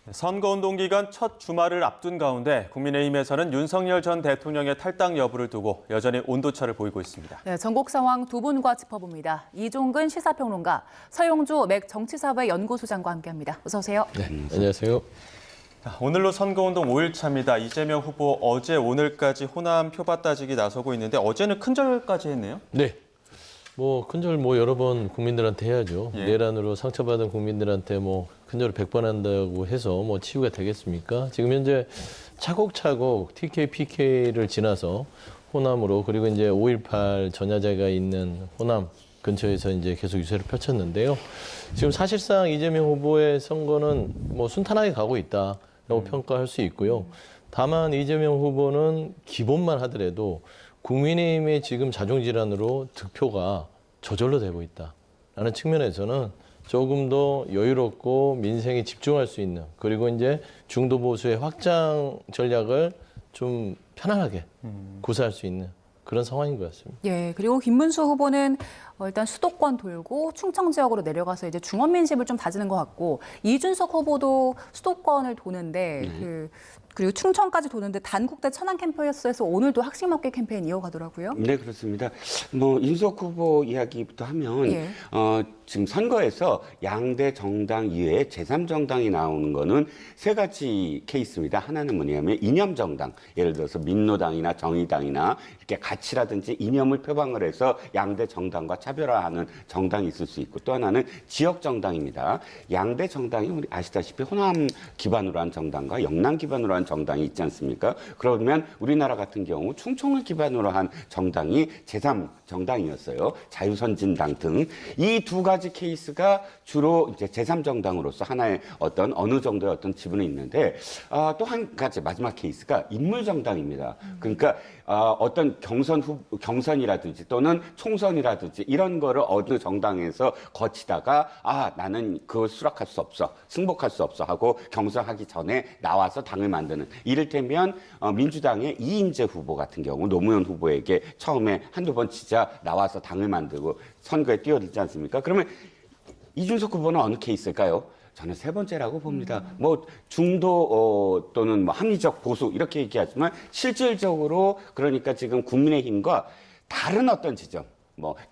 선거운동 기간 첫 주말을 앞둔 가운데 국민의힘에서는 윤석열 전 대통령의 탈당 여부를 두고 여전히 온도차를 보이고 있습니다. 네, 전국 상황 두 분과 짚어봅니다. 이종근 시사평론가, 서용주 맥 정치사회 연구소장과 함께합니다. 어서 오세요. 네, 안녕하세요. 오늘로 선거운동 5일차입니다. 이재명 후보 어제 오늘까지 호남 표밭 따지기 나서고 있는데 어제는 큰절까지 했네요. 네. 큰절 여러 번 국민들한테 해야죠. 예. 내란으로 상처받은 국민들한테 큰절 100번 한다고 해서 치유가 되겠습니까? 지금 현재 차곡차곡 TK, PK를 지나서 호남으로 그리고 이제 5.18 전야제가 있는 호남 근처에서 이제 계속 유세를 펼쳤는데요. 지금 사실상 이재명 후보의 선거는 순탄하게 가고 있다라고 평가할 수 있고요. 다만 이재명 후보는 기본만 하더라도 국민의힘의 지금 자중질환으로 득표가 저절로 되고 있다라는 측면에서는 조금 더 여유롭고 민생에 집중할 수 있는 그리고 이제 중도 보수의 확장 전략을 좀 편안하게 구사할 수 있는 그런 상황인 것 같습니다. 예, 그리고 김문수 후보는 일단 수도권 돌고 충청 지역으로 내려가서 이제 중원 민심을 좀 다지는 것 같고, 이준석 후보도 수도권을 도는데 그리고 충청까지 도는데 단국대 천안 캠퍼스에서 오늘도 학식 먹기 캠페인 이어가더라고요. 네, 그렇습니다. 이준석 후보 이야기부터 하면 예. 지금 선거에서 양대 정당 이외에 제3정당이 나오는 거는 세 가지 케이스입니다. 하나는 뭐냐면 이념 정당, 예를 들어서 민노당이나 정의당이나 이렇게 가치라든지 이념을 표방을 해서 양대 정당과 차별화하는 정당이 있을 수 있고, 또 하나는 지역 정당입니다. 양대 정당이 우리 아시다시피 호남 기반으로 한 정당과 영남 기반으로 한 정당이 있지 않습니까? 그러면 우리나라 같은 경우 충청을 기반으로 한 정당이 제3정당이었어요. 자유선진당 등. 이 두 가지 케이스가 주로 이제 제3정당으로서 하나의 어느 정도의 지분이 있는데, 또 한 가지 마지막 케이스가 인물정당입니다. 그러니까 어떤 경선이라든지 또는 총선이라든지 이런 거를 어느 정당에서 거치다가 나는 그걸 수락할 수 없어, 승복할 수 없어 하고 경선하기 전에 나와서 당을 만드는, 이를테면 민주당의 이인재 후보 같은 경우 노무현 후보에게 처음에 한두 번 지자 나와서 당을 만들고 선거에 뛰어들지 않습니까? 그러면 이준석 후보는 어느 케이스일까요? 저는 세 번째라고 봅니다. 중도 또는 합리적 보수 이렇게 얘기하지만 실질적으로 그러니까 지금 국민의힘과 다른 어떤 지점,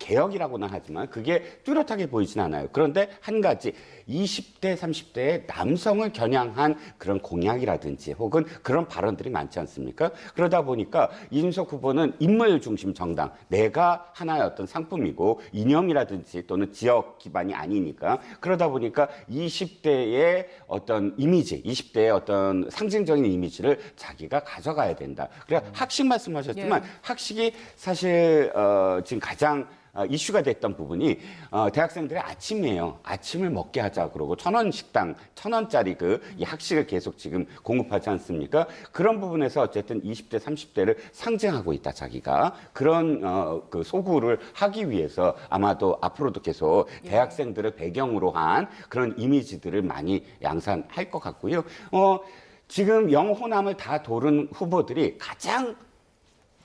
개혁이라고는 하지만 그게 뚜렷하게 보이진 않아요. 그런데 한 가지 20대, 30대의 남성을 겨냥한 그런 공약이라든지 혹은 그런 발언들이 많지 않습니까? 그러다 보니까 이준석 후보는 인물 중심 정당, 내가 하나의 어떤 상품이고 이념이라든지 또는 지역 기반이 아니니까, 그러다 보니까 20대의 어떤 이미지, 20대의 어떤 상징적인 이미지를 자기가 가져가야 된다. 그래 학식 말씀하셨지만 학식이 사실 지금 가장 이슈가 됐던 부분이 대학생들의 아침이에요. 아침을 먹게 하자 그러고 1,000원 식당, 1,000원짜리 이 학식을 계속 지금 공급하지 않습니까? 그런 부분에서 어쨌든 20대, 30대를 상징하고 있다, 자기가. 그런 소구를 하기 위해서 아마도 앞으로도 계속 대학생들을 배경으로 한 그런 이미지들을 많이 양산할 것 같고요. 지금 영호남을 다 도른 후보들이 가장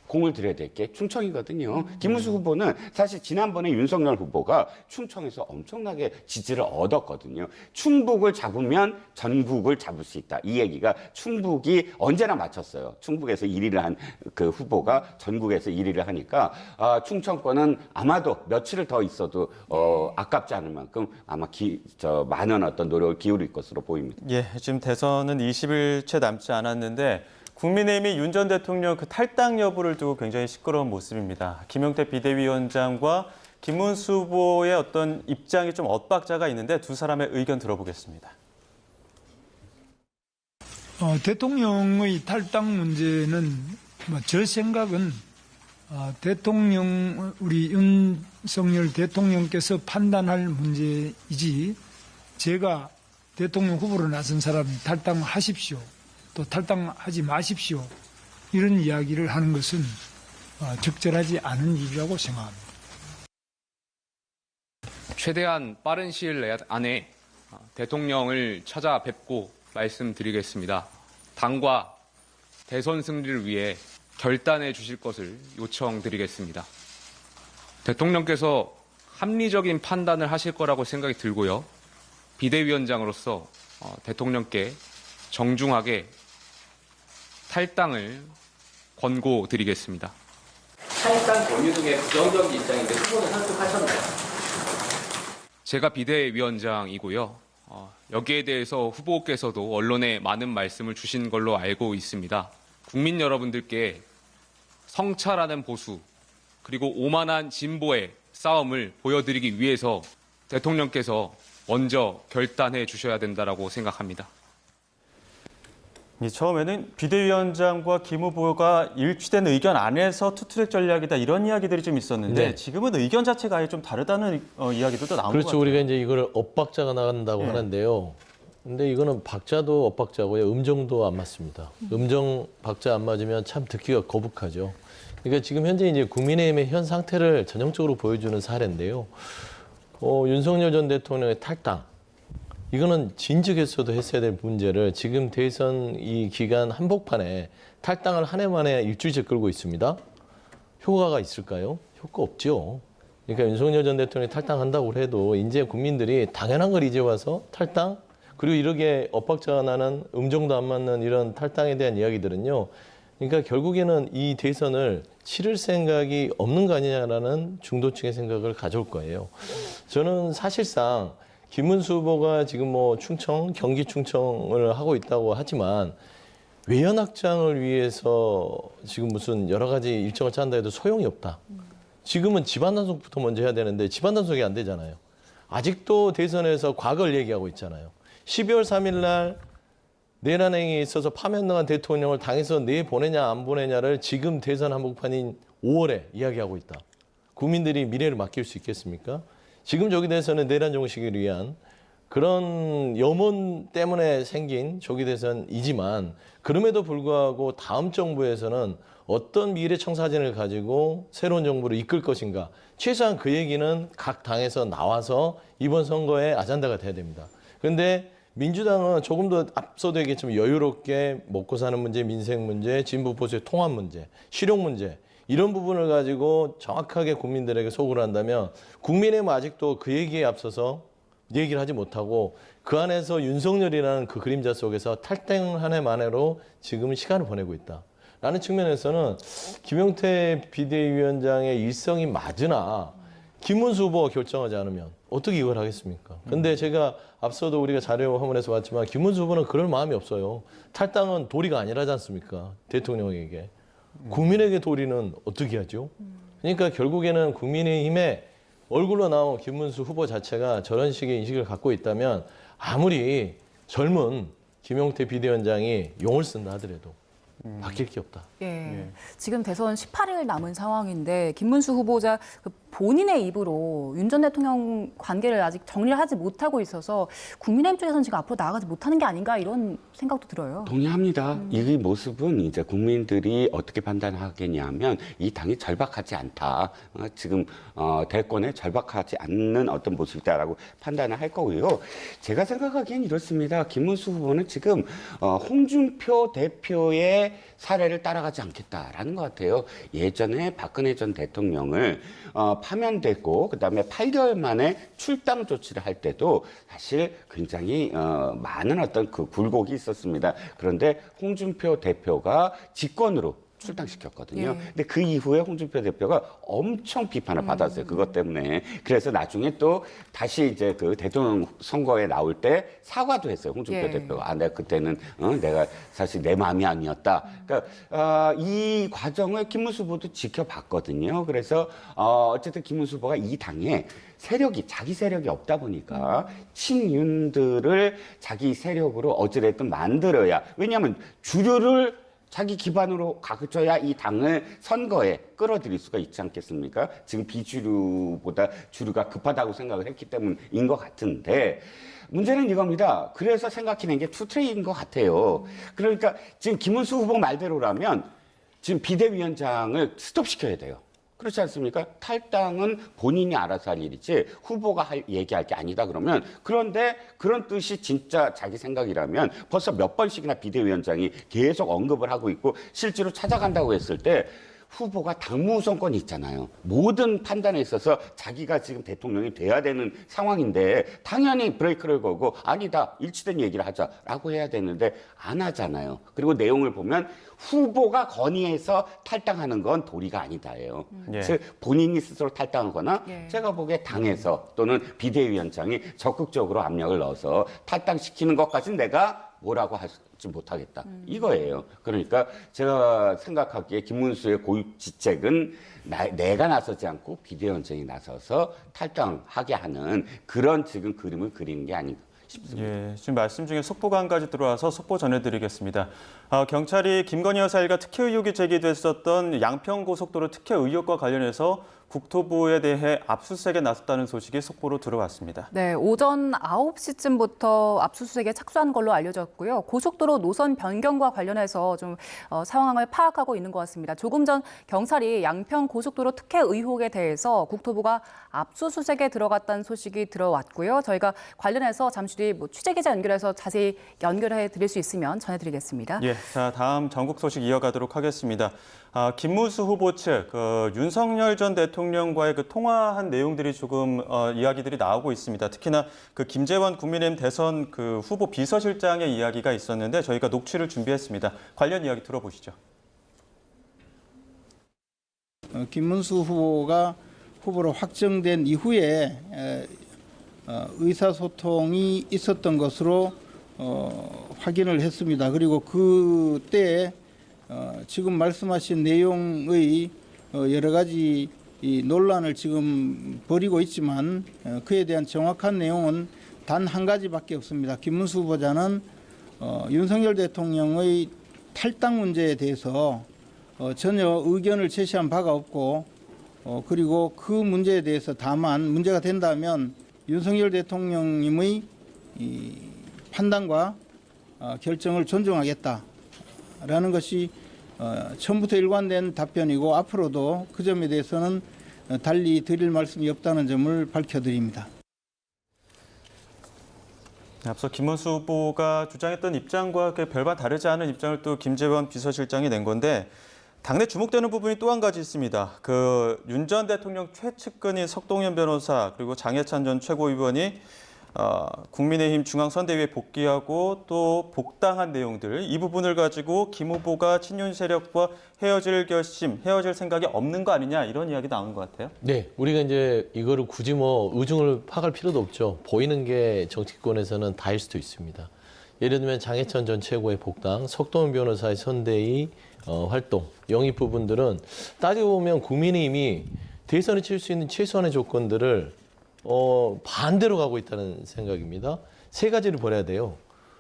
공을 들여야 될 게 충청이거든요. 김문수 후보는 사실 지난번에 윤석열 후보가 충청에서 엄청나게 지지를 얻었거든요. 충북을 잡으면 전국을 잡을 수 있다. 이 얘기가 충북이 언제나 맞췄어요. 충북에서 1위를 한 그 후보가 전국에서 1위를 하니까 충청권은 아마도 며칠을 더 있어도 아깝지 않을 만큼 아마 많은 어떤 노력을 기울일 것으로 보입니다. 예, 지금 대선은 20일째 남지 않았는데 국민의힘이 윤 전 대통령 탈당 여부를 두고 굉장히 시끄러운 모습입니다. 김용태 비대위원장과 김문수 후보의 어떤 입장이 좀 엇박자가 있는데 두 사람의 의견 들어보겠습니다. 대통령의 탈당 문제는 제 생각은 우리 윤석열 대통령께서 판단할 문제이지, 제가 대통령 후보로 나선 사람이 탈당하십시오, 또 탈당하지 마십시오, 이런 이야기를 하는 것은 적절하지 않은 일이라고 생각합니다. 최대한 빠른 시일 안에 대통령을 찾아뵙고 말씀드리겠습니다. 당과 대선 승리를 위해 결단해 주실 것을 요청드리겠습니다. 대통령께서 합리적인 판단을 하실 거라고 생각이 들고요. 비대위원장으로서 대통령께 정중하게 탈당을 권고드리겠습니다. 탈당 권유 등의 부정적인 입장인데 후보는 설득하셨나요? 제가 비대위원장이고요. 여기에 대해서 후보께서도 언론에 많은 말씀을 주신 걸로 알고 있습니다. 국민 여러분들께 성찰하는 보수 그리고 오만한 진보의 싸움을 보여드리기 위해서 대통령께서 먼저 결단해 주셔야 된다고 생각합니다. 처음에는 비대위원장과 김 후보가 일치된 의견 안에서 투트랙 전략이다 이런 이야기들이 좀 있었는데 네. 지금은 의견 자체가 아예 좀 다르다는 이야기들도 나온 것 그렇죠. 같아요. 우리가 이제 이걸 엇박자가 나간다고 네. 하는데요. 근데 이거는 박자도 엇박자고요. 음정도 안 맞습니다. 음정 박자 안 맞으면 참 듣기가 거북하죠. 그러니까 지금 현재 이제 국민의힘의 현 상태를 전형적으로 보여주는 사례인데요. 윤석열 전 대통령의 탈당. 이거는 진즉했어도 했어야 될 문제를 지금 대선 이 기간 한복판에 탈당을 한 해 만에 일주일째 끌고 있습니다. 효과가 있을까요? 효과 없죠. 그러니까 윤석열 전 대통령이 탈당한다고 해도 이제 국민들이 당연한 걸 이제 와서 탈당? 그리고 이렇게 엇박자가 나는 음정도 안 맞는 이런 탈당에 대한 이야기들은요. 그러니까 결국에는 이 대선을 치를 생각이 없는 거 아니냐라는 중도층의 생각을 가져올 거예요. 저는 사실상 김문수 후보가 지금 뭐 충청, 경기 충청을 하고 있다고 하지만 외연 확장을 위해서 지금 무슨 여러 가지 일정을 짠다 해도 소용이 없다. 지금은 집안 단속부터 먼저 해야 되는데 집안 단속이 안 되잖아요. 아직도 대선에서 과거를 얘기하고 있잖아요. 12월 3일 날 내란행위에 있어서 파면당한 대통령을 당에서 내보내냐 안 보내냐를 지금 대선 한복판인 5월에 이야기하고 있다. 국민들이 미래를 맡길 수 있겠습니까? 지금 조기 대선은 내란 종식을 위한 그런 염원 때문에 생긴 조기 대선이지만 그럼에도 불구하고 다음 정부에서는 어떤 미래 청사진을 가지고 새로운 정부를 이끌 것인가. 최소한 그 얘기는 각 당에서 나와서 이번 선거의 아젠다가 돼야 됩니다. 그런데 민주당은 조금 더 앞서도 얘기했지만 여유롭게 먹고 사는 문제, 민생 문제, 진보 보수의 통합 문제, 실용 문제 이런 부분을 가지고 정확하게 국민들에게 소구를 한다면 국민의힘은 아직도 그 얘기에 앞서서 얘기를 하지 못하고 그 안에서 윤석열이라는 그 그림자 속에서 탈당 한 해 만에로 지금은 시간을 보내고 있다. 라는 측면에서는 김용태 비대위원장의 일성이 맞으나 김문수 후보가 결정하지 않으면 어떻게 이걸 하겠습니까? 근데 제가 앞서도 우리가 자료 화면에서 봤지만 김문수 후보는 그럴 마음이 없어요. 탈당은 도리가 아니라지 않습니까? 대통령에게. 국민에게 도리는 어떻게 하죠? 그러니까 결국에는 국민의힘의 얼굴로 나온 김문수 후보 자체가 저런 식의 인식을 갖고 있다면 아무리 젊은 김용태 비대위원장이 용을 쓴다 하더라도 바뀔 게 없다. 예. 지금 대선 18일 남은 상황인데 김문수 후보자 본인의 입으로 윤 전 대통령 관계를 아직 정리를 하지 못하고 있어서 국민의힘 쪽에서는 지금 앞으로 나아가지 못하는 게 아닌가 이런 생각도 들어요. 동의합니다. 이 모습은 이제 국민들이 어떻게 판단하겠냐면 이 당이 절박하지 않다. 지금 대권에 절박하지 않는 어떤 모습이다라고 판단을 할 거고요. 제가 생각하기엔 이렇습니다. 김문수 후보는 지금 홍준표 대표의 사례를 따라가지 않겠다라는 것 같아요. 예전에 박근혜 전 대통령을 파면됐고 그다음에 8개월 만에 출당 조치를 할 때도 사실 굉장히 많은 어떤 그 굴곡이 있었습니다. 그런데 홍준표 대표가 직권으로 출당시켰거든요. 예. 근데 그 이후에 홍준표 대표가 엄청 비판을 받았어요. 그것 때문에. 그래서 나중에 또 다시 이제 그 대통령 선거에 나올 때 사과도 했어요. 홍준표 예. 대표가. 내가 그때는 내가 사실 내 마음이 아니었다. 그러니까 이 과정을 김문수 후보도 지켜봤거든요. 그래서 어쨌든 김문수 후보가 이 당에 자기 세력이 없다 보니까 친윤들을 자기 세력으로 어찌됐든 만들어야. 왜냐하면 주류를 자기 기반으로 가져야 이 당을 선거에 끌어들일 수가 있지 않겠습니까? 지금 비주류보다 주류가 급하다고 생각을 했기 때문인 것 같은데 문제는 이겁니다. 그래서 생각해낸 게 투트레이인 것 같아요. 그러니까 지금 김문수 후보 말대로라면 지금 비대위원장을 스톱시켜야 돼요. 그렇지 않습니까? 탈당은 본인이 알아서 할 일이지 후보가 얘기할 게 아니다 그러면 그런데 그런 뜻이 진짜 자기 생각이라면 벌써 몇 번씩이나 비대위원장이 계속 언급을 하고 있고 실제로 찾아간다고 했을 때 후보가 당무 우선권이 있잖아요. 모든 판단에 있어서 자기가 지금 대통령이 돼야 되는 상황인데 당연히 브레이크를 걸고 아니다, 일치된 얘기를 하자라고 해야 되는데 안 하잖아요. 그리고 내용을 보면 후보가 건의해서 탈당하는 건 도리가 아니다예요. 예. 즉 본인이 스스로 탈당하거나 예. 제가 보기에 당에서 또는 비대위원장이 적극적으로 압력을 넣어서 탈당시키는 것까지는 내가 뭐라고 하지 못하겠다. 이거예요. 그러니까 제가 생각하기에 김문수의 고육지책은 내가 나서지 않고 비대위원장이 나서서 탈당하게 하는 그런 지금 그림을 그리는 게 아닌가 싶습니다. 예, 지금 말씀 중에 속보가 한 가지 들어와서 속보 전해드리겠습니다. 경찰이 김건희 여사 일가 특혜 의혹이 제기됐었던 양평고속도로 특혜 의혹과 관련해서 국토부에 대해 압수수색에 나섰다는 소식이 속보로 들어왔습니다. 네, 오전 9시쯤부터 압수수색에 착수한 걸로 알려졌고요. 고속도로 노선 변경과 관련해서 좀 상황을 파악하고 있는 것 같습니다. 조금 전 경찰이 양평 고속도로 특혜 의혹에 대해서 국토부가 압수수색에 들어갔다는 소식이 들어왔고요. 저희가 관련해서 잠시 뒤 취재기자 연결해서 자세히 연결해 드릴 수 있으면 전해드리겠습니다. 예, 자 다음 전국 소식 이어가도록 하겠습니다. 김문수 후보 측 윤석열 전 대통령과의 통화한 내용들이 조금 이야기들이 나오고 있습니다. 특히나 김재원 국민의힘 대선 후보 비서실장의 이야기가 있었는데 저희가 녹취를 준비했습니다. 관련 이야기 들어보시죠. 김문수 후보가 후보로 확정된 이후에 의사소통이 있었던 것으로 확인을 했습니다. 그리고 그때 지금 말씀하신 내용의 여러 가지 이 논란을 지금 벌이고 있지만 그에 대한 정확한 내용은 단 한 가지밖에 없습니다. 김문수 후보자는 윤석열 대통령의 탈당 문제에 대해서 전혀 의견을 제시한 바가 없고 그리고 그 문제에 대해서 다만 문제가 된다면 윤석열 대통령님의 이 판단과 결정을 존중하겠다라는 것이 처음부터 일관된 답변이고 앞으로도 그 점에 대해서는 달리 드릴 말씀이 없다는 점을 밝혀드립니다. 앞서 김문수 후보가 주장했던 입장과 별반 다르지 않은 입장을 또 김재원 비서실장이 낸 건데 당내 주목되는 부분이 또 한 가지 있습니다. 윤 전 대통령 최측근인 석동현 변호사 그리고 장해찬 전 최고위원이 국민의힘 중앙선대위에 복귀하고 또 복당한 내용들 이 부분을 가지고 김 후보가 친윤 세력과 헤어질 생각이 없는 거 아니냐 이런 이야기 나오는 것 같아요. 네, 우리가 이제 이거를 굳이 의중을 파악할 필요도 없죠. 보이는 게 정치권에서는 다일 수도 있습니다. 예를 들면 장해찬 전 최고의 복당, 석동현 변호사의 선대위 활동, 영입 부분들은 따지고 보면 국민의힘이 대선에 칠 수 있는 최소한의 조건들을 반대로 가고 있다는 생각입니다. 세 가지를 버려야 돼요.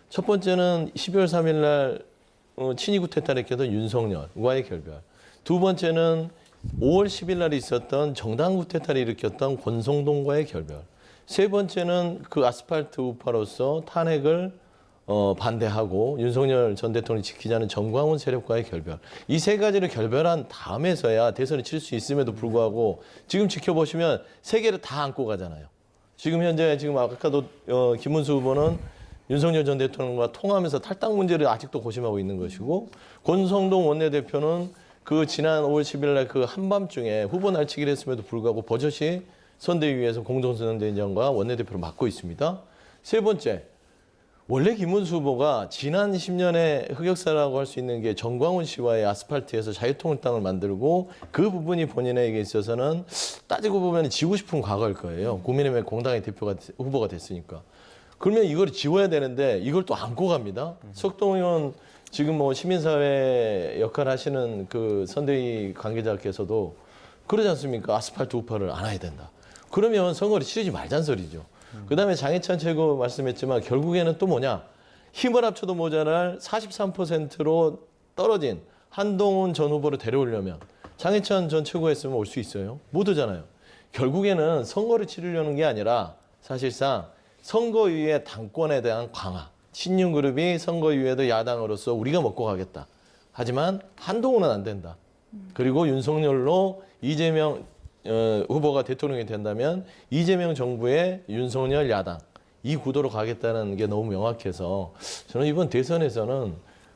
첫 번째는 12월 3일 날 친이 구태타를 일으켰던 윤석열과의 결별. 두 번째는 5월 10일 날 있었던 정당 구태타를 일으켰던 권성동과의 결별. 세 번째는 그 아스팔트 우파로서 탄핵을 반대하고 윤석열 전 대통령이 지키자는 정광훈 세력과의 결별. 이 세 가지를 결별한 다음에서야 대선을 칠 수 있음에도 불구하고 지금 지켜보시면 세 개를 다 안고 가잖아요. 지금 현재 아까도 김문수 후보는 윤석열 전 대통령과 통화하면서 탈당 문제를 아직도 고심하고 있는 것이고 권성동 원내대표는 그 지난 5월 10일 날 그 한밤중에 후보 날치기를 했음에도 불구하고 버젓이 선대위에서 공동선대위원장과 원내대표를 맡고 있습니다. 세 번째, 원래 김문수 후보가 지난 10년의 흑역사라고 할 수 있는 게 정광훈 씨와의 아스팔트에서 자유통일당을 만들고 그 부분이 본인에게 있어서는 따지고 보면 지우고 싶은 과거일 거예요. 국민의힘의 공당의 후보가 됐으니까. 그러면 이걸 지워야 되는데 이걸 또 안고 갑니다. 석동현 지금 시민사회 역할 하시는 그 선대위 관계자께서도 그러지 않습니까? 아스팔트 우파를 안 해야 된다. 그러면 선거를 치르지 말자는 소리죠. 그다음에 장해찬 최고 말씀했지만 결국에는 또 힘을 합쳐도 모자랄 43%로 떨어진 한동훈 전 후보를 데려오려면 장해찬 전 최고였으면 올 수 있어요? 못 오잖아요. 결국에는 선거를 치르려는 게 아니라 사실상 선거 이후의 당권에 대한 강화. 친윤 그룹이 선거 이후에도 야당으로서 우리가 먹고 가겠다. 하지만 한동훈은 안 된다. 그리고 윤석열로 이재명 후보가 대통령이 된다면 이재명 정부의 윤석열 야당 이 구도로 가겠다는 게 너무 명확해서 저는 이번 대선에서는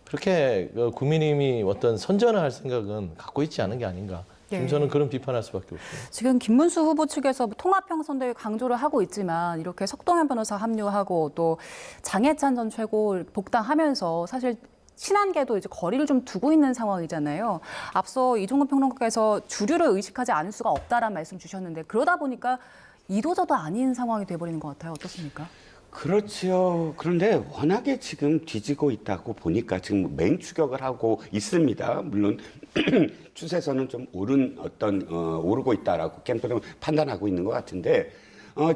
그렇게 국민의힘이 어떤 선전을 할 생각은 갖고 있지 않은 게 아닌가. 지금 네. 저는 그런 비판할 수밖에 없습니다. 지금 김문수 후보 측에서 통합형선대 강조를 하고 있지만 이렇게 석동현 변호사 합류하고 또 장해찬 전 최고 복당하면서 사실 친한계도 이제 거리를 좀 두고 있는 상황이잖아요. 앞서 이종근 평론가께서 주류를 의식하지 않을 수가 없다라는 말씀 주셨는데 그러다 보니까 이도저도 아닌 상황이 돼버리는 것 같아요. 어떻습니까? 그렇지요. 그런데 워낙에 지금 뒤지고 있다고 보니까 지금 맹추격을 하고 있습니다. 물론 추세선은 좀 오르고 있다라고 캠프는 판단하고 있는 것 같은데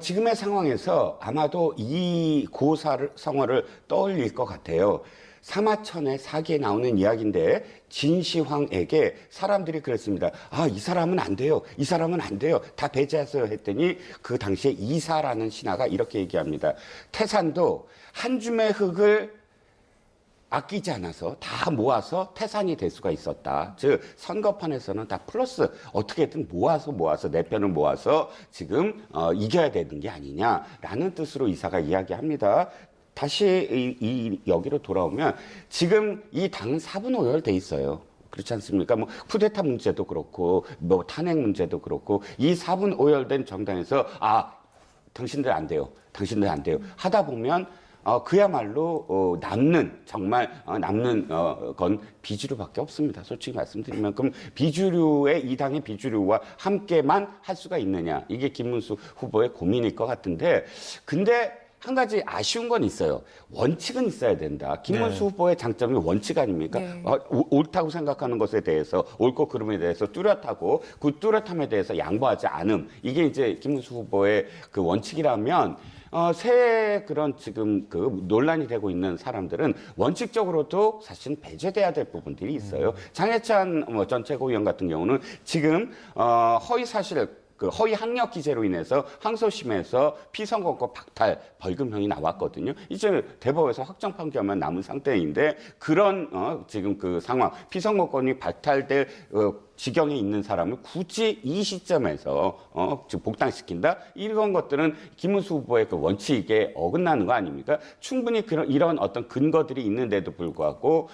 지금의 상황에서 아마도 이 고사성어를 떠올릴 것 같아요. 사마천의 사기에 나오는 이야기인데 진시황에게 사람들이 그랬습니다. 아, 이 사람은 안 돼요. 이 사람은 안 돼요. 다 배제하세요 했더니 그 당시에 이사라는 신하가 이렇게 얘기합니다. 태산도 한 줌의 흙을 아끼지 않아서 다 모아서 태산이 될 수가 있었다. 즉 선거판에서는 다 플러스 어떻게든 모아서 내 편을 모아서 지금 이겨야 되는 게 아니냐라는 뜻으로 이사가 이야기합니다. 다시 여기로 돌아오면 지금 이 당은 4분 오열돼 있어요. 그렇지 않습니까? 뭐 쿠데타 문제도 그렇고 뭐 탄핵 문제도 그렇고 이 4분 오열된 정당에서 당신들 안 돼요. 당신들 안 돼요. 하다 보면 그야말로 남는 건 비주류밖에 없습니다. 솔직히 말씀드리면 그럼 비주류의 이 당의 비주류와 함께만 할 수가 있느냐 이게 김문수 후보의 고민일 것 같은데 근데 한 가지 아쉬운 건 있어요. 원칙은 있어야 된다. 김문수 후보의 장점이 원칙 아닙니까? 네. 옳다고 생각하는 것에 대해서 옳고 그름에 대해서 뚜렷하고 그 뚜렷함에 대해서 양보하지 않음. 이게 이제 김문수 후보의 그 원칙이라면 새 그런 지금 그 논란이 되고 있는 사람들은 원칙적으로도 사실 배제돼야 될 부분들이 있어요. 장해찬 전 최고위원 같은 경우는 지금 허위 사실 허위 학력 기재로 인해서 항소심에서 피선거권 박탈 벌금형이 나왔거든요. 이제 대법에서 확정 판결만 남은 상태인데 그런 지금 그 상황 피선거권이 박탈될 지경에 있는 사람을 굳이 이 시점에서 지금 복당시킨다 이런 것들은 김문수 후보의 그 원칙에 어긋나는 거 아닙니까? 충분히 이런 어떤 근거들이 있는데도 불구하고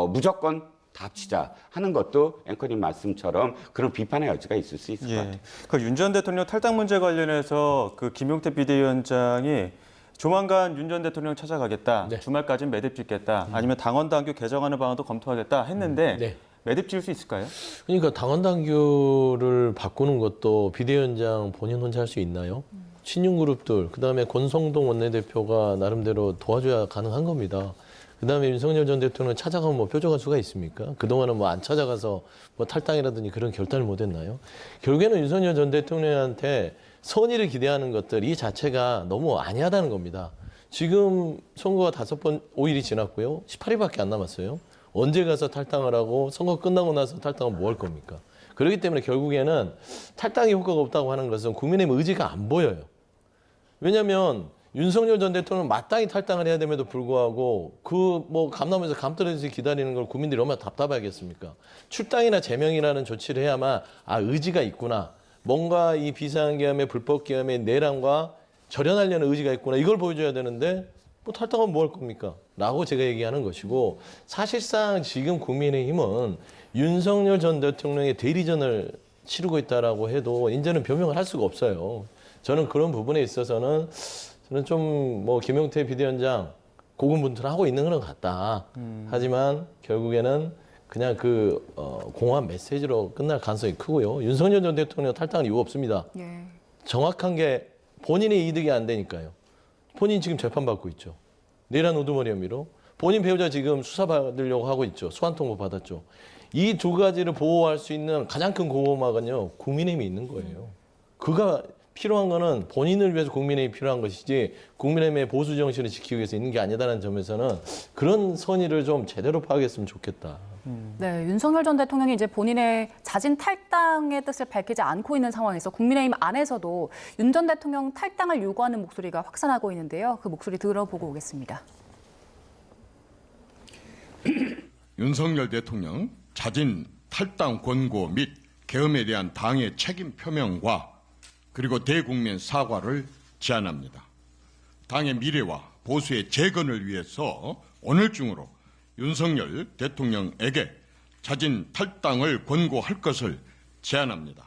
무조건 다 합치자 하는 것도 앵커님 말씀처럼 그런 비판의 여지가 있을 수 있을 것 같아요. 그 윤 전 대통령 탈당 문제 관련해서 그 김용태 비대위원장이 조만간 윤 전 대통령 찾아가겠다. 네. 주말까지는 매듭 짓겠다. 아니면 당원 당규 개정하는 방안도 검토하겠다 했는데 네. 매듭 지을 수 있을까요? 그러니까 당원 당규를 바꾸는 것도 비대위원장 본인 혼자 할 수 있나요? 친윤 그룹들, 그다음에 권성동 원내대표가 나름대로 도와줘야 가능한 겁니다. 그다음에 윤석열 전 대통령 찾아가면 뭐 뾰족할 수가 있습니까? 그동안은 뭐 안 찾아가서 뭐 탈당이라든지 그런 결단을 못 했나요? 결국에는 윤석열 전 대통령한테 선의를 기대하는 것들 이 자체가 너무 아니하다는 겁니다. 지금 선거가 5일이 지났고요. 18일밖에 안 남았어요. 언제 가서 탈당을 하고 선거 끝나고 나서 탈당은 뭐 할 겁니까? 그렇기 때문에 결국에는 탈당이 효과가 없다고 하는 것은 국민의힘 의지가 안 보여요. 왜냐하면 윤석열 전 대통령은 마땅히 탈당을 해야 됨에도 불구하고 그 뭐 감남에서 감 떨어져서 기다리는 걸 국민들이 얼마나 답답하겠습니까? 출당이나 제명이라는 조치를 해야만 의지가 있구나. 뭔가 이 비상계엄의 불법계엄의 내란과 절연하려는 의지가 있구나. 이걸 보여줘야 되는데 뭐 탈당하면 뭐 할 겁니까? 라고 제가 얘기하는 것이고 사실상 지금 국민의힘은 윤석열 전 대통령의 대리전을 치르고 있다라고 해도 이제는 변명을 할 수가 없어요. 저는 그런 부분에 있어서는 저는 좀 뭐 김용태 비대위원장 고군분투하고 있는 것 같다. 하지만 결국에는 그냥 그 공허한 메시지로 끝날 가능성이 크고요. 윤석열 전 대통령 탈당할 이유 없습니다. 예. 정확한 게 본인의 이득이 안 되니까요. 본인 지금 재판받고 있죠. 내란 우두머리 혐의로. 본인 배우자 지금 수사받으려고 하고 있죠. 소환통보 받았죠. 이 두 가지를 보호할 수 있는 가장 큰 보호막은요. 국민의힘이 있는 거예요. 그가 필요한 거는 본인을 위해서 국민의힘이 필요한 것이지 국민의힘의 보수 정신을 지키기 위해서 있는 게 아니다라는 점에서는 그런 선의를 좀 제대로 파악했으면 좋겠다. 네, 윤석열 전 대통령이 이제 본인의 자진 탈당의 뜻을 밝히지 않고 있는 상황에서 국민의힘 안에서도 윤 전 대통령 탈당을 요구하는 목소리가 확산하고 있는데요. 그 목소리 들어보고 오겠습니다. 윤석열 대통령 자진 탈당 권고 및 계엄에 대한 당의 책임 표명과 그리고 대국민 사과를 제안합니다. 당의 미래와 보수의 재건을 위해서 오늘 중으로 윤석열 대통령에게 자진 탈당을 권고할 것을 제안합니다.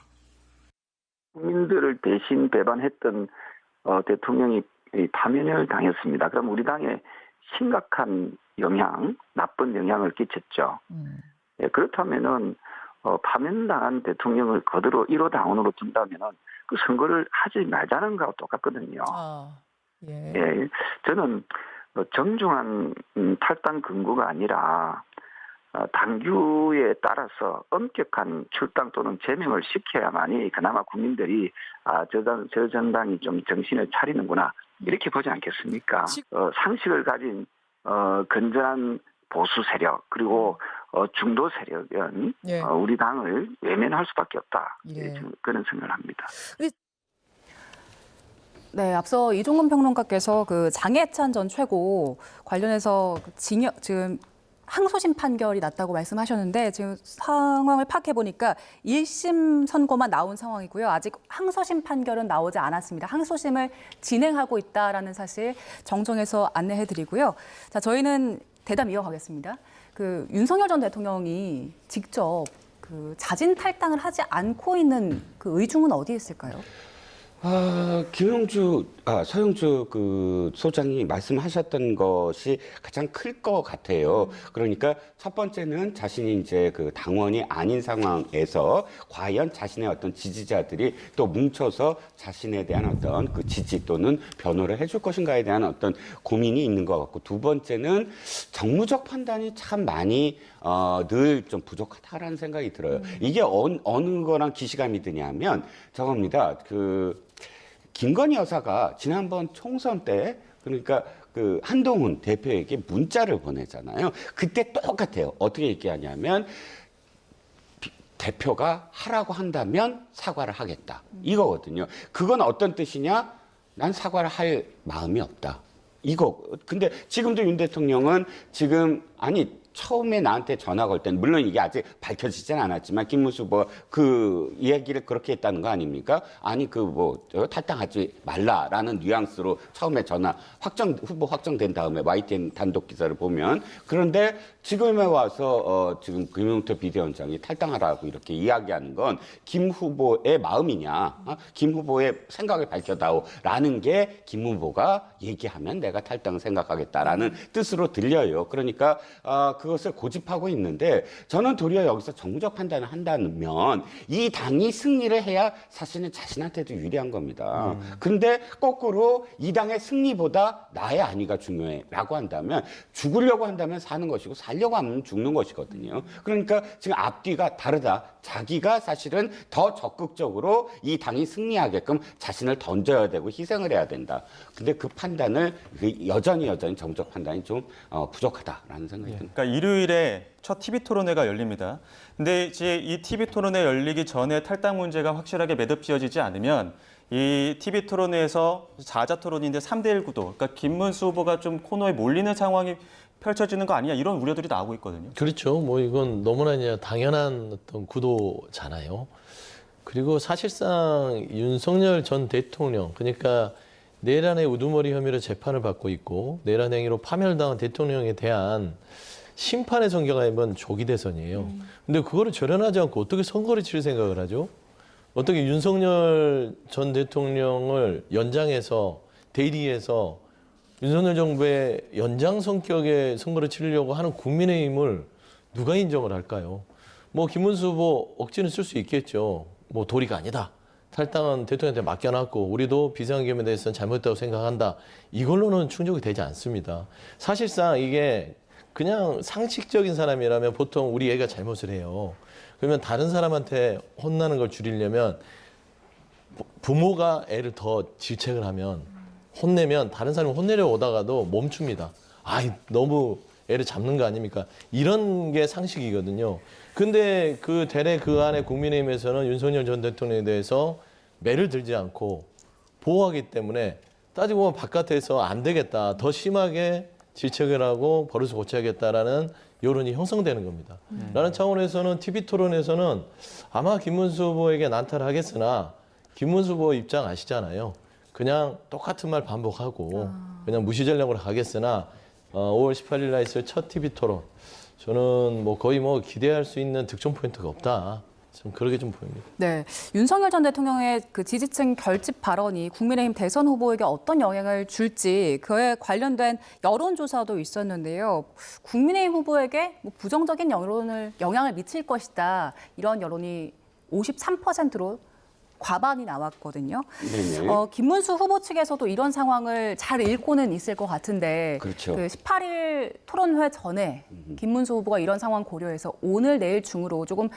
국민들을 대신 배반했던 대통령이 파면을 당했습니다. 그럼 우리 당에 심각한 영향, 나쁜 영향을 끼쳤죠. 예, 그렇다면은 파면당한 대통령을 거들어 1호 당원으로 둔다면은 그 선거를 하지 말자는 거하고 똑같거든요. 예. 예, 저는 정중한 탈당 근거가 아니라 당규에 따라서 엄격한 출당 또는 제명을 시켜야만이 그나마 국민들이 저 정당이 좀 정신을 차리는구나 이렇게 보지 않겠습니까? 상식을 가진 건전한 보수 세력 그리고 중도 세력은 예. 우리 당을 외면할 수밖에 없다. 예. 저는 그런 생각을 합니다. 네, 앞서 이종근 평론가께서 그 장해찬 전 최고 관련해서 지금 항소심 판결이 났다고 말씀하셨는데 지금 상황을 파악해 보니까 1심 선고만 나온 상황이고요. 아직 항소심 판결은 나오지 않았습니다. 항소심을 진행하고 있다라는 사실 정정해서 안내해 드리고요. 자, 저희는 대담 이어가겠습니다. 그 윤석열 전 대통령이 직접 그 자진 탈당을 하지 않고 있는 그 의중은 어디에 있을까요? 서영주 그 소장이 말씀하셨던 것이 가장 클 것 같아요. 그러니까 첫 번째는 자신이 이제 그 당원이 아닌 상황에서 과연 자신의 어떤 지지자들이 또 뭉쳐서 자신에 대한 어떤 그 지지 또는 변호를 해줄 것인가에 대한 어떤 고민이 있는 것 같고, 두 번째는 정무적 판단이 참 많이 늘 좀 부족하다라는 생각이 들어요. 이게 어느 거랑 기시감이 드냐면 저겁니다. 김건희 여사가 지난번 총선 때 그러니까 그 한동훈 대표에게 문자를 보내잖아요. 그때 똑같아요. 어떻게 얘기하냐면 대표가 하라고 한다면 사과를 하겠다. 이거거든요. 그건 어떤 뜻이냐? 난 사과를 할 마음이 없다. 이거. 근데 지금도 윤 대통령은 처음에 나한테 전화 걸 때는 물론 이게 아직 밝혀지진 않았지만 김문수 그 이야기를 그렇게 했다는 거 아닙니까? 아니 탈당하지 말라라는 뉘앙스로 처음에 후보 확정된 다음에 YTN 단독 기사를 보면, 그런데 지금에 와서 지금 김용태 비대위원장이 탈당하라고 이렇게 이야기하는 건 김 후보의 마음이냐, 김 후보의 생각을 밝혀다오라는 게 김 후보가 얘기하면 내가 탈당을 생각하겠다라는 뜻으로 들려요. 그러니까 그것을 고집하고 있는데, 저는 도리어 여기서 정무적 판단을 한다면 이 당이 승리를 해야 사실은 자신한테도 유리한 겁니다. 근데 거꾸로 이 당의 승리보다 나의 안위가 중요해라고 한다면, 죽으려고 한다면 사는 것이고 살려고 하면 죽는 것이거든요. 그러니까 지금 앞뒤가 다르다. 자기가 사실은 더 적극적으로 이 당이 승리하게끔 자신을 던져야 되고 희생을 해야 된다. 근데 그 판단을 여전히 정무적 판단이 좀 부족하다라는 생각이 듭니다. 그러니까 일요일에 첫 TV 토론회가 열립니다. 근데 이제 이 TV 토론회 열리기 전에 탈당 문제가 확실하게 매듭지어지지 않으면 이 TV 토론회에서 자자 토론인데 3대1 구도, 그러니까 김문수 후보가 좀 코너에 몰리는 상황이 펼쳐지는 거 아니냐, 이런 우려들이 나오고 있거든요. 그렇죠. 이건 너무나 이제 당연한 어떤 구도잖아요. 그리고 사실상 윤석열 전 대통령, 그러니까 내란의 우두머리 혐의로 재판을 받고 있고 내란 행위로 파면당한 대통령에 대한 심판의 전개가 이번 조기 대선이에요. 근데 그거를 절연하지 않고 어떻게 선거를 칠 생각을 하죠? 어떻게 윤석열 전 대통령을 연장해서 대리해서 윤석열 정부의 연장 성격의 선거를 치르려고 하는 국민의힘을 누가 인정을 할까요? 김문수 후보 억지는 쓸 수 있겠죠. 도리가 아니다. 탈당은 대통령한테 맡겨놨고 우리도 비상계엄에 대해서는 잘못했다고 생각한다. 이걸로는 충족이 되지 않습니다. 사실상 이게 그냥 상식적인 사람이라면 보통 우리 애가 잘못을 해요. 그러면 다른 사람한테 혼나는 걸 줄이려면 부모가 애를 더 질책을 하면, 혼내면 다른 사람이 혼내려고 오다가도 멈춥니다. 너무 애를 잡는 거 아닙니까? 이런 게 상식이거든요. 근데 대래 그 안에 국민의힘에서는 윤석열 전 대통령에 대해서 매를 들지 않고 보호하기 때문에 따지고 보면 바깥에서 안 되겠다, 더 심하게 질책을 하고 버릇을 고쳐야겠다라는 여론이 형성되는 겁니다. 라는 차원에서는 TV 토론에서는 아마 김문수 후보에게 난타를 하겠으나 김문수 후보 입장 아시잖아요. 그냥 똑같은 말 반복하고 그냥 무시 전략으로 가겠으나 5월 18일 날 있을 첫 TV 토론. 저는 뭐 거의 뭐 기대할 수 있는 득점 포인트가 없다. 좀 그렇게 좀 보입니다. 네, 윤석열 전 대통령의 그 지지층 결집 발언이 국민의힘 대선 후보에게 어떤 영향을 줄지 그에 관련된 여론조사도 있었는데요. 국민의힘 후보에게 뭐 부정적인 영향을 미칠 것이다. 이런 여론이 53%로 과반이 나왔거든요. 네네. 김문수 후보 측에서도 이런 상황을 잘 읽고는 있을 것 같은데 그렇죠. 그 18일 토론회 전에 김문수 후보가 이런 상황 고려해서 오늘 내일 중으로 조금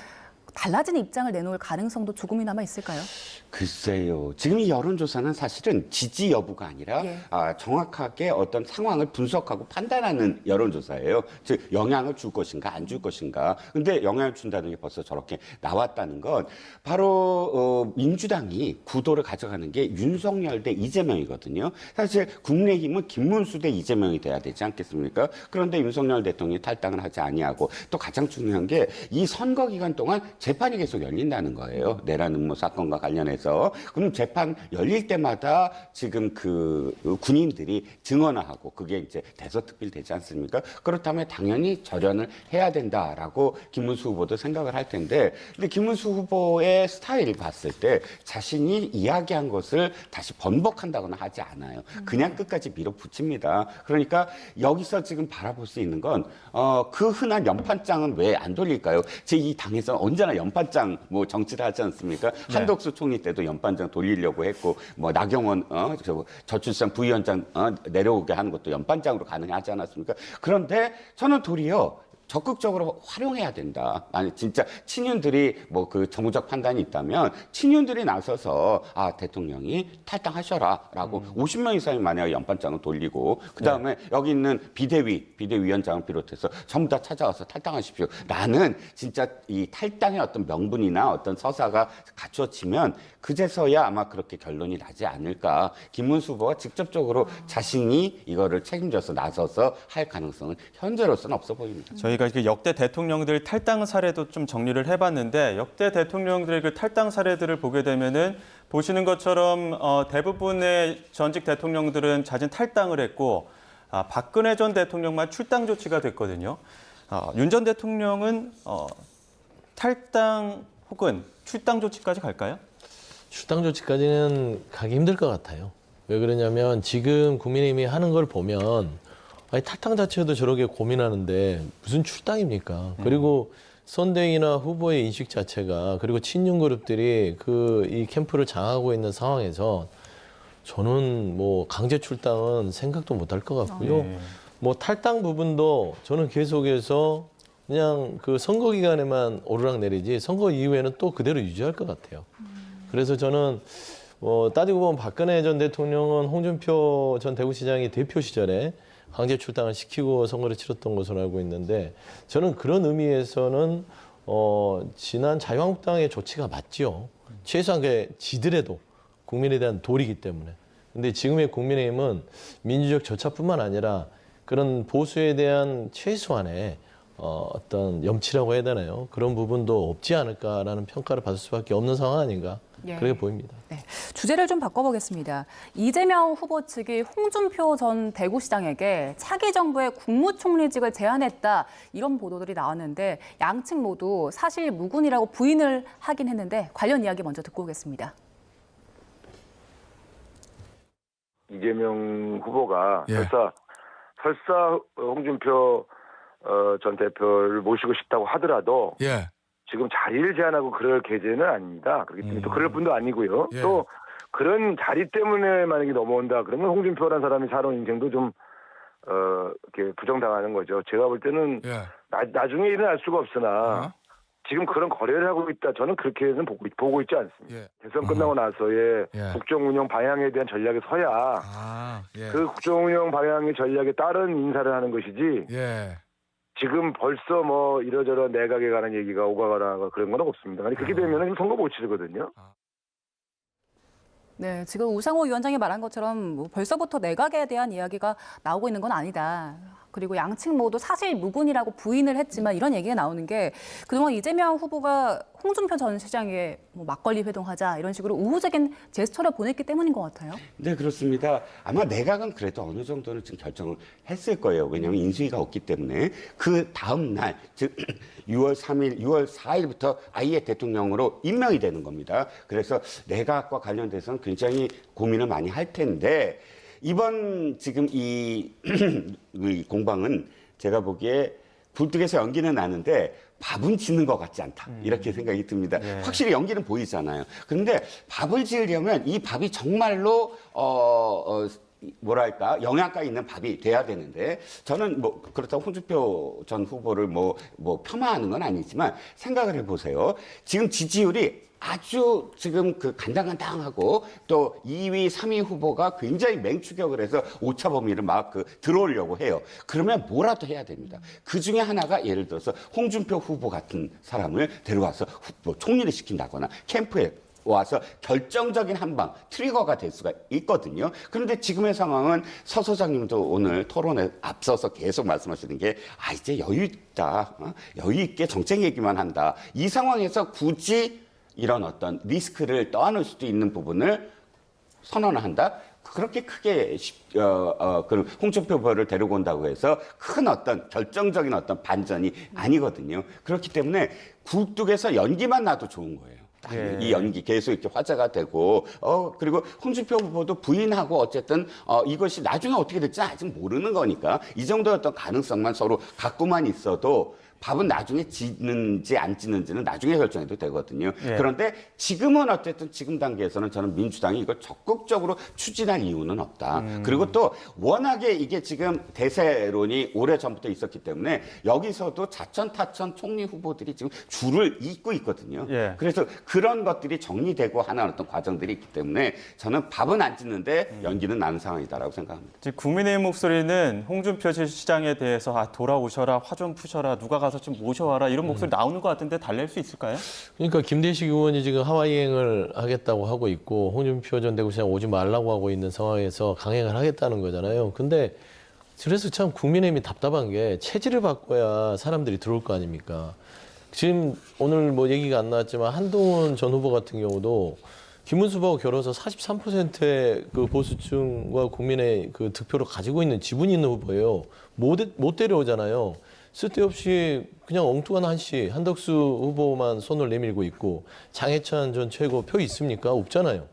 달라진 입장을 내놓을 가능성도 조금이나마 있을까요? 글쎄요. 지금 이 여론조사는 사실은 지지 여부가 아니라 예. 정확하게 어떤 상황을 분석하고 판단하는 여론조사예요. 즉 영향을 줄 것인가 안 줄 것인가. 근데 영향을 준다는 게 벌써 저렇게 나왔다는 건 바로 민주당이 구도를 가져가는 게 윤석열 대 이재명이거든요. 사실 국민의힘은 김문수 대 이재명이 돼야 되지 않겠습니까? 그런데 윤석열 대통령이 탈당을 하지 아니하고 또 가장 중요한 게 이 선거 기간 동안 재판이 계속 열린다는 거예요. 내란 음모 사건과 관련해서. 그럼 재판 열릴 때마다 지금 그 군인들이 증언을 하고 그게 이제 대서특필 되지 않습니까? 그렇다면 당연히 절연을 해야 된다라고 김문수 후보도 생각을 할 텐데, 근데 김문수 후보의 스타일을 봤을 때 자신이 이야기한 것을 다시 번복한다거나 하지 않아요. 그냥 끝까지 밀어붙입니다. 그러니까 여기서 지금 바라볼 수 있는 건 그 흔한 연판장은 왜 안 돌릴까요? 제 이 당에서 언제나 연판장 뭐 정치를 하지 않습니까? 네. 한덕수 총리 때도 연판장 돌리려고 했고, 뭐 나경원 저출산 부위원장 내려오게 하는 것도 연판장으로 가능하지 않았습니까? 그런데 저는 도리어 적극적으로 활용해야 된다. 아니 진짜 친윤들이 뭐 그 정무적 판단이 있다면 친윤들이 나서서 대통령이 탈당하셔라라고 50명 이상이 만약에 연판장을 돌리고 그 다음에 여기 있는 비대위원장을 비롯해서 전부 다 찾아와서 탈당하십시오. 라는 진짜 이 탈당의 어떤 명분이나 어떤 서사가 갖춰지면 그제서야 아마 그렇게 결론이 나지 않을까. 김문수 후보가 직접적으로 자신이 이거를 책임져서 나서서 할 가능성은 현재로서는 없어 보입니다. 저희가 그 역대 대통령들 탈당 사례도 좀 정리를 해봤는데 역대 대통령들의 그 탈당 사례들을 보게 되면은 보시는 것처럼 대부분의 전직 대통령들은 자진 탈당을 했고 박근혜 전 대통령만 출당 조치가 됐거든요. 윤 전 대통령은 탈당 혹은 출당 조치까지 갈까요? 출당 조치까지는 가기 힘들 것 같아요. 왜 그러냐면 지금 국민의힘이 하는 걸 보면 아니, 탈당 자체도 저렇게 고민하는데 무슨 출당입니까? 그리고 선대위나 후보의 인식 자체가 그리고 친윤 그룹들이 이 캠프를 장악하고 있는 상황에서 저는 뭐 강제 출당은 생각도 못 할 것 같고요. 뭐 탈당 부분도 저는 계속해서 그냥 그 선거 기간에만 오르락내리지 선거 이후에는 또 그대로 유지할 것 같아요. 그래서 저는 따지고 보면 박근혜 전 대통령은 홍준표 전 대구시장이 대표 시절에 강제 출당을 시키고 선거를 치렀던 것으로 알고 있는데 저는 그런 의미에서는 지난 자유한국당의 조치가 맞죠. 최소한 지더라도 국민에 대한 도리이기 때문에. 근데 지금의 국민의힘은 민주적 절차뿐만 아니라 그런 보수에 대한 최소한의 어떤 염치라고 해야 되나요? 그런 부분도 없지 않을까라는 평가를 받을 수밖에 없는 상황 아닌가 그렇게 보입니다. 네. 주제를 좀 바꿔보겠습니다. 이재명 후보 측이 홍준표 전 대구시장에게 차기 정부의 국무총리직을 제안했다 이런 보도들이 나왔는데 양측 모두 사실 무근이라고 부인을 하긴 했는데 관련 이야기 먼저 듣고 오겠습니다. 이재명 후보가 설사 홍준표 전 대표를 모시고 싶다고 하더라도 지금 자리를 제안하고 그럴 계제는 아닙니다. 그렇기 때문에 또 그럴 분도 아니고요. 또 그런 자리 때문에 만약에 넘어온다 그러면 홍준표라는 사람이 살아온 인생도 좀 이렇게 부정당하는 거죠. 제가 볼 때는 나중에 일어날 수가 없으나 지금 그런 거래를 하고 있다. 저는 그렇게는 보고 있지 않습니다. 대선 끝나고 나서의 국정 운영 방향에 대한 전략에 서야 그 국정 운영 방향의 전략에 따른 인사를 하는 것이지 지금 벌써 뭐 이러저러 내각에 관한 얘기가 오가거나 그런 건 없습니다. 아니 그렇게 되면 선거 못 치르거든요. 네, 지금 우상호 위원장이 말한 것처럼 뭐 벌써부터 내각에 대한 이야기가 나오고 있는 건 아니다. 그리고 양측 모두 사실 무근이라고 부인을 했지만 이런 얘기가 나오는 게 그동안 이재명 후보가 홍준표 전 시장에 뭐 막걸리 회동하자 이런 식으로 우호적인 제스처를 보냈기 때문인 것 같아요. 네, 그렇습니다. 아마 내각은 그래도 어느 정도는 지금 결정을 했을 거예요. 왜냐하면 인수위가 없기 때문에 그 다음 날, 즉 6월 3일, 6월 4일부터 아예 대통령으로 임명이 되는 겁니다. 그래서 내각과 관련돼서는 굉장히 고민을 많이 할 텐데 이번 지금 이 공방은 제가 보기에 굴뚝에서 연기는 나는데 밥은 짓는 것 같지 않다. 이렇게 생각이 듭니다. 확실히 연기는 보이잖아요. 그런데 밥을 지으려면 이 밥이 정말로 뭐랄까 영양가 있는 밥이 돼야 되는데 저는 뭐 그렇다고 홍준표 전 후보를 뭐 폄하하는 건 아니지만 생각을 해보세요. 지금 지지율이 아주 지금 그 간당간당하고 또 2위, 3위 후보가 굉장히 맹추격을 해서 오차 범위를 막 들어오려고 해요. 그러면 뭐라도 해야 됩니다. 그 중에 하나가 예를 들어서 홍준표 후보 같은 사람을 데려와서 총리를 시킨다거나 캠프에 와서 결정적인 한방 트리거가 될 수가 있거든요. 그런데 지금의 상황은 서 소장님도 오늘 토론에 앞서서 계속 말씀하시는 게 이제 여유 있다. 여유 있게 정책 얘기만 한다. 이 상황에서 굳이 이런 어떤 리스크를 떠안을 수도 있는 부분을 선언을 한다. 그렇게 크게 그 홍준표 후보를 데리고 온다고 해서 큰 어떤 결정적인 어떤 반전이 아니거든요. 그렇기 때문에 굴뚝에서 연기만 나도 좋은 거예요. 이 연기 계속 이렇게 화제가 되고 그리고 홍준표 후보도 부인하고 어쨌든 이것이 나중에 어떻게 될지 아직 모르는 거니까 이 정도의 어떤 가능성만 서로 갖고만 있어도 밥은 나중에 지는지 안 지는지는 나중에 결정해도 되거든요. 그런데 지금은 어쨌든 지금 단계에서는 저는 민주당이 이걸 적극적으로 추진할 이유는 없다. 그리고 또 워낙에 이게 지금 대세론이 오래전부터 있었기 때문에 여기서도 자천 타천 총리 후보들이 지금 줄을 잇고 있거든요. 그래서 그런 것들이 정리되고 하는 어떤 과정들이 있기 때문에 저는 밥은 안 짓는데 연기는 나는 상황이다라고 생각합니다. 지금 국민의힘 목소리는 홍준표 시장에 대해서 돌아오셔라, 화 좀 푸셔라, 누가 가서 좀 모셔와라 이런 목소리 나오는 것 같은데 달랠 수 있을까요? 그러니까 김대식 의원이 지금 하와이행을 하겠다고 하고 있고 홍준표 전 대구시장 오지 말라고 하고 있는 상황에서 강행을 하겠다는 거잖아요. 근데 그래서 참 국민의힘이 답답한 게 체질을 바꿔야 사람들이 들어올 거 아닙니까? 지금 오늘 뭐 얘기가 안 나왔지만 한동훈 전 후보 같은 경우도 김문수 후보하고 결혼해서 43%의 그 보수층과 국민의 그 득표를 가지고 있는 지분이 있는 후보예요. 못 데려오잖아요. 쓸데없이 그냥 엉뚱한 한덕수 후보만 손을 내밀고 있고 장해찬 전 최고 표 있습니까? 없잖아요.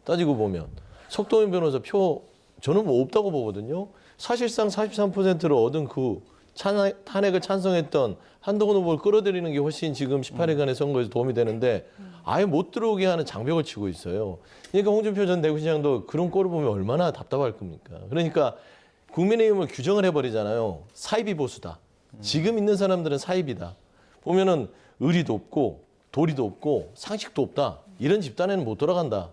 따지고 보면. 석동현 변호사 표 저는 뭐 없다고 보거든요. 사실상 43%를 얻은 그 탄핵을 찬성했던 한동훈 후보를 끌어들이는 게 훨씬 지금 18회간의 선거에서 도움이 되는데 아예 못 들어오게 하는 장벽을 치고 있어요. 그러니까 홍준표 전 대구시장도 그런 꼴을 보면 얼마나 답답할 겁니까? 그러니까 국민의힘을 규정을 해버리잖아요. 사이비 보수다. 지금 있는 사람들은 사입이다. 보면은 의리도 없고 도리도 없고 상식도 없다. 이런 집단에는 못 돌아간다.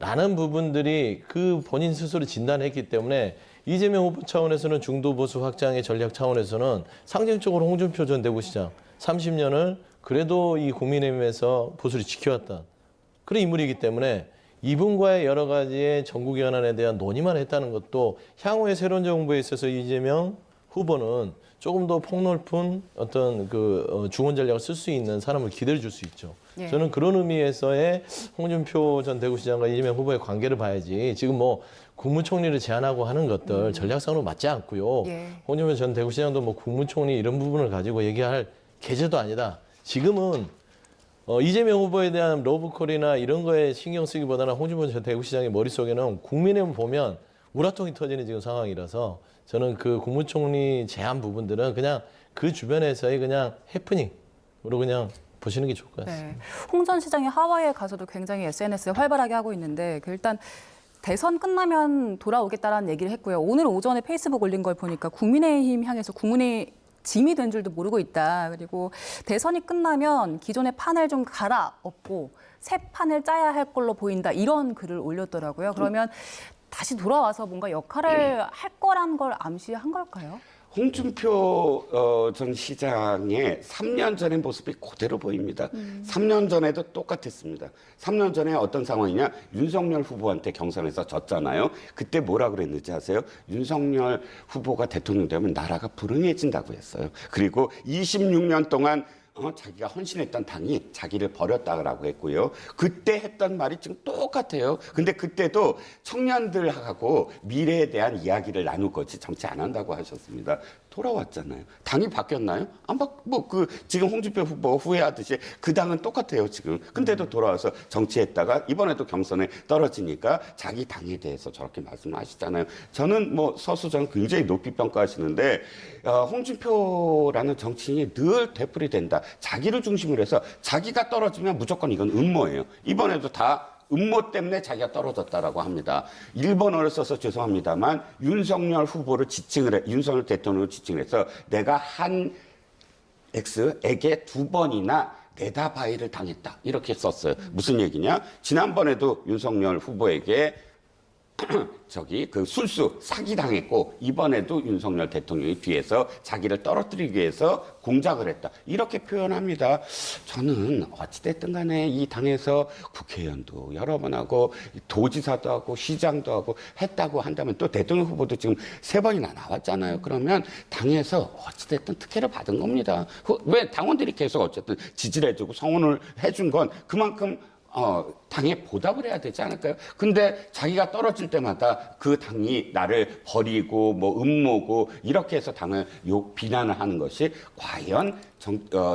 라는 부분들이 그 본인 스스로 진단했기 때문에 이재명 후보 차원에서는 중도 보수 확장의 전략 차원에서는 상징적으로 홍준표 전 대구시장 30년을 그래도 이 국민의힘에서 보수를 지켜왔다. 그런 인물이기 때문에 이분과의 여러 가지의 전국 연안에 대한 논의만 했다는 것도 향후의 새로운 정부에 있어서 이재명 후보는 조금 더 폭넓은 어떤 그 중원 전략을 쓸 수 있는 사람을 기대해 줄 수 있죠. 저는 그런 의미에서의 홍준표 전 대구시장과 이재명 후보의 관계를 봐야지 지금 뭐 국무총리를 제안하고 하는 것들 전략상으로 맞지 않고요. 홍준표 전 대구시장도 뭐 국무총리 이런 부분을 가지고 얘기할 계제도 아니다. 지금은 이재명 후보에 대한 러브콜이나 이런 거에 신경 쓰기보다는 홍준표 전 대구시장의 머릿속에는 국민의힘 보면 우라통이 터지는 지금 상황이라서 저는 그 국무총리 제안 부분들은 그냥 그 주변에서의 그냥 해프닝으로 그냥 보시는 게 좋을 것 같습니다. 네. 홍 전 시장이 하와이에 가서도 굉장히 SNS에 활발하게 하고 있는데 일단 대선 끝나면 돌아오겠다라는 얘기를 했고요. 오늘 오전에 페이스북 올린 걸 보니까 국민의힘 향해서 국민의 짐이 된 줄도 모르고 있다. 그리고 대선이 끝나면 기존의 판을 좀 갈아엎고 새 판을 짜야 할 걸로 보인다. 이런 글을 올렸더라고요. 그러면 다시 돌아와서 뭔가 역할을 할 거란 걸 암시한 걸까요? 홍준표 전 시장의 3년 전의 모습이 그대로 보입니다. 3년 전에도 똑같았습니다. 3년 전에 어떤 상황이냐? 윤석열 후보한테 경선에서 졌잖아요. 그때 뭐라 그랬는지 아세요? 윤석열 후보가 대통령 되면 나라가 불행해진다고 했어요. 그리고 26년 동안 자기가 헌신했던 당이 자기를 버렸다라고 했고요. 그때 했던 말이 지금 똑같아요. 근데 그때도 청년들하고 미래에 대한 이야기를 나눌 거지 정치 안 한다고 하셨습니다. 돌아왔잖아요. 당이 바뀌었나요? 지금 홍준표 후보 후회하듯이 그 당은 똑같아요, 지금. 근데도 돌아와서 정치했다가 이번에도 경선에 떨어지니까 자기 당에 대해서 저렇게 말씀하시잖아요. 저는 서수정 굉장히 높이 평가하시는데, 홍준표라는 정치인이 늘 되풀이된다. 자기를 중심으로 해서 자기가 떨어지면 무조건 이건 음모예요. 이번에도 다 음모 때문에 자기가 떨어졌다라고 합니다. 일본어를 써서 죄송합니다만 윤석열 대통령을 지칭을 해서 내가 한 X에게 2번이나 내다바이를 당했다. 이렇게 썼어요. 무슨 얘기냐? 지난번에도 윤석열 후보에게 술수 사기당했고, 이번에도 윤석열 대통령이 뒤에서 자기를 떨어뜨리기 위해서 공작을 했다. 이렇게 표현합니다. 저는 어찌됐든 간에 이 당에서 국회의원도 여러 번 하고, 도지사도 하고, 시장도 하고 했다고 한다면, 또 대통령 후보도 지금 3번이나 나왔잖아요. 그러면 당에서 어찌됐든 특혜를 받은 겁니다. 왜 당원들이 계속 어쨌든 지지를 해주고 성원을 해준 건 그만큼 당에 보답을 해야 되지 않을까요? 근데 자기가 떨어질 때마다 그 당이 나를 버리고 음모고 이렇게 해서 당을 비난을 하는 것이 과연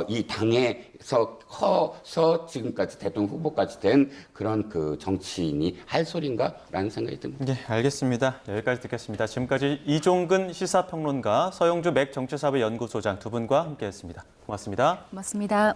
이 당에서 커서 지금까지 대통령 후보까지 된 그런 그 정치인이 할 소린가라는 생각이 듭니다. 네, 알겠습니다. 여기까지 듣겠습니다. 지금까지 이종근 시사평론가, 서영주 맥정치사회연구소장 두 분과 함께했습니다. 고맙습니다. 고맙습니다.